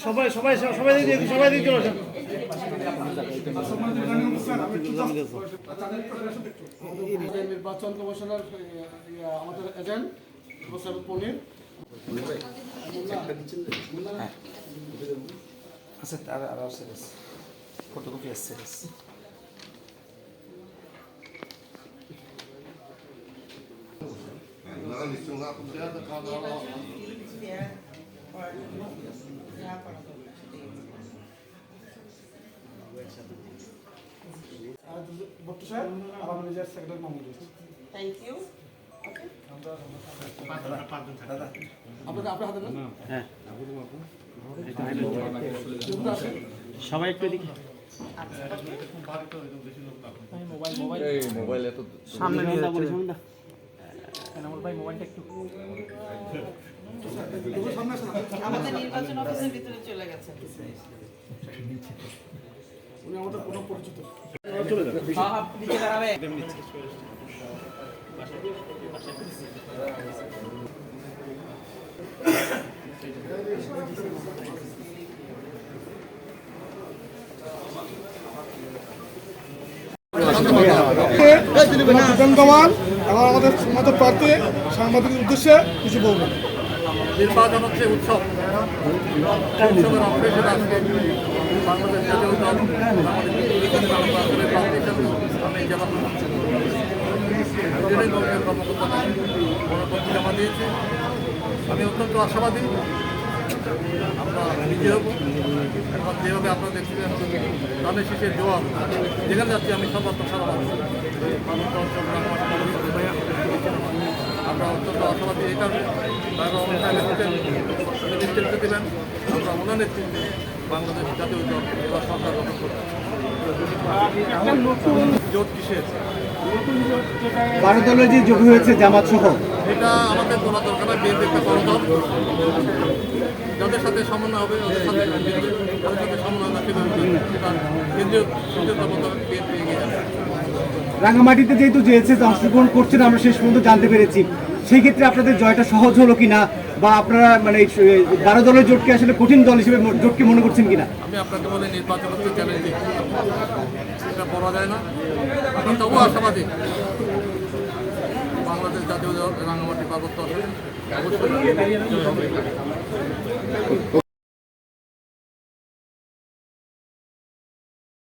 সবাই সবাই সবাই সবাই দিকে নির্বাচন কমিশনের আমাদের এজেন্ট পনির আচ্ছা আর ফটোকপি আসছে ভট্ট সাহেব আমার নিজের সেক্রেটারি মামুন। Thank you. আপনাদের আপনার হাতে না? হ্যাঁ সবাই একটু এদিকে মোবাইল এত সামনে নিয়ে যাচ্ছে আমাদের নির্বাচন অফিসের ভিতরে চলে গেছে। উনি আমাদের কোনো পরিচিত এবং আমাদের সমাজের প্রার্থী সাংবাদিকের উদ্দেশ্যে কিছু বলবেন। নির্বাচন হচ্ছে উৎসব, উৎসবের অপেক্ষা আজকে বাংলাদেশ জাতীয় দল আমি জেলা কর্মকর্তা জমা দিয়েছি। আমি অত্যন্ত আশাবাদী আমরা বিজয় হব। এখন যেভাবে আপনারা দেখছিলেন ধানের শীষের জবাব যেখানে যাচ্ছি আমি সর্বাত্মক সারা আমরা অত্যন্ত আশাবাদী এই কারণে তারা নেতৃত্ব দেবেন। আমরা ওনার নেতৃত্বে বাংলাদেশ জাতীয় দল এবার সরকার গঠন করব। জোট কিসের 12 দলের যে জোট হয়েছে জামাত সহ, এটা আমাদের বলা দরকার না। বিএনপি একটা বড় দল, যাদের সাথে সমন্বয় হবে ওদের সাথে যাদের সাথে সমন্বয় না সেটা কেন্দ্রীয় বিএনপি এগিয়ে যাবে। রাঙামাটিতে যেহেতু জেএসএ অংশগ্রহণ করছেন আমরা শেষ পর্যন্ত জানতে পেরেছি, সেই ক্ষেত্রে আপনাদের জয়টা সহজ হলো কিনা বা আপনারা মানে 12 দলের জোটকে আসলে কঠিন দল হিসেবে জোটকে মনে করছেন কিনা? আমি আপনাকে বলে নির্বাচন হচ্ছে চ্যালেঞ্জিং, এটা বলা যায় না। এখন তবুও আশাবাদী বাংলাদেশ জাতীয় দল রাঙামাটি পার্বত্য অবশ্যই